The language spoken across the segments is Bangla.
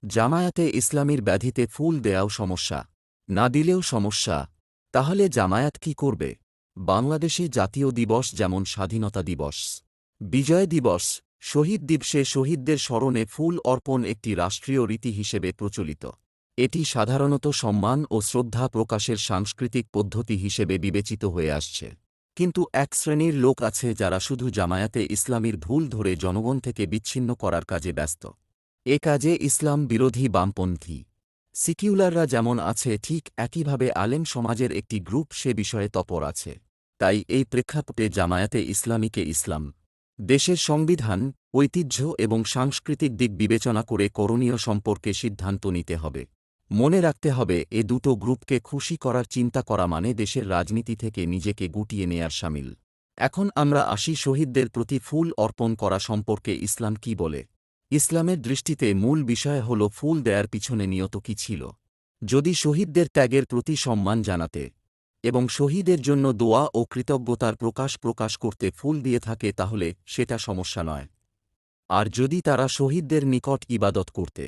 জামায়াতে ইসলামীর ব্যাধিতে ফুল দেয়াও সমস্যা, না দিলেও সমস্যা। তাহলে জামায়াত কি করবে? বাংলাদেশে জাতীয় দিবস যেমন স্বাধীনতা দিবস, বিজয় দিবস, শহীদ দিবসে শহীদদের স্মরণে ফুল অর্পণ একটি রাষ্ট্রীয় রীতি হিসেবে প্রচলিত। এটি সাধারণত সম্মান ও শ্রদ্ধা প্রকাশের সাংস্কৃতিক পদ্ধতি হিসেবে বিবেচিত হয়ে আসছে। কিন্তু এক শ্রেণীর লোক আছে যারা শুধু জামায়াতে ইসলামীর ভুল ধরে জনগণ থেকে বিচ্ছিন্ন করার কাজে ব্যস্ত। এ কাজে ইসলাম বিরোধী বামপন্থী সিকিউলাররা যেমন আছে, ঠিক একইভাবে আলেম সমাজের একটি গ্রুপ সে বিষয়ে তৎপর আছে। তাই এই প্রেক্ষাপটে জামায়াতে ইসলামীকে ইসলাম, দেশের সংবিধান, ঐতিহ্য এবং সাংস্কৃতিক দিক বিবেচনা করে করণীয় সম্পর্কে সিদ্ধান্ত নিতে হবে। মনে রাখতে হবে, এ দুটো গ্রুপকে খুশি করার চিন্তা করা মানে দেশের রাজনীতি থেকে নিজেকে গুটিয়ে নেয়ার শামিল। এখন আমরা আসি শহীদদের প্রতি ফুল অর্পণ করা সম্পর্কে ইসলাম কি বলে। ইসলামের দৃষ্টিতে মূল বিষয় হল ফুল দেয়ার পিছনে নিয়ত কী ছিল। যদি শহীদদের ত্যাগের প্রতি সম্মান জানাতে এবং শহীদের জন্য দোয়া ও কৃতজ্ঞতার প্রকাশ করতে ফুল দিয়ে থাকে তাহলে সেটা সমস্যা নয়। আর যদি তারা শহীদদের নিকট ইবাদত করতে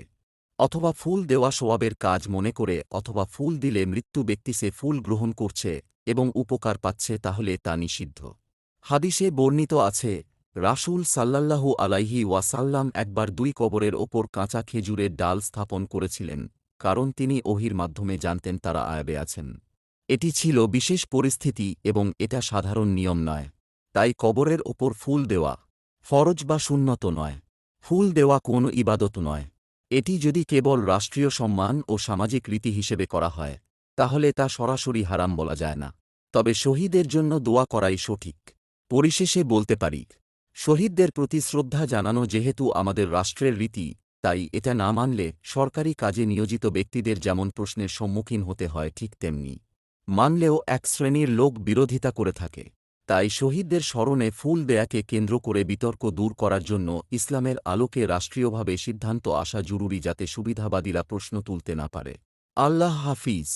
অথবা ফুল দেওয়া সওয়াবের কাজ মনে করে অথবা ফুল দিলে মৃত্যু ব্যক্তি সে ফুল গ্রহণ করছে এবং উপকার পাচ্ছে, তাহলে তা নিষিদ্ধ। হাদিসে বর্ণিত আছে, রাসূল সাল্লাল্লাহু আলাইহি ওয়াসাল্লাম একবার 2 কবরের ওপর কাঁচা খেজুরের ডাল স্থাপন করেছিলেন, কারণ তিনি ওহীর মাধ্যমে জানতেন তারা আয়াবে আছেন। এটি ছিল বিশেষ পরিস্থিতি এবং এটা সাধারণ নিয়ম নয়। তাই কবরের ওপর ফুল দেওয়া ফরজ বা সুন্নত নয়। ফুল দেওয়া কোনো ইবাদত নয়। এটি যদি কেবল রাষ্ট্রীয় সম্মান ও সামাজিক রীতি হিসেবে করা হয়, তাহলে তা সরাসরি হারাম বলা যায় না। তবে শহীদের জন্য দোয়া করাই সঠিক। পরিশেষে বলতে পারি, শহীদদের প্রতি শ্রদ্ধা জানানো যেহেতু আমাদের রাষ্ট্রের রীতি, তাই এটা না মানলে সরকারি কাজে নিয়োজিত ব্যক্তিদের যেমন প্রশ্নের সম্মুখীন হতে হয়, ঠিক তেমনি মানলেও এক শ্রেণীর লোক বিরোধিতা করে থাকে। তাই শহীদদের স্মরণে ফুল দেয়াকে কেন্দ্র করে বিতর্ক দূর করার জন্য ইসলামের আলোকে রাষ্ট্রীয়ভাবে সিদ্ধান্ত আসা জরুরি, যাতে সুবিধাবাদীরা প্রশ্ন তুলতে না পারে। আল্লাহ হাফিজ।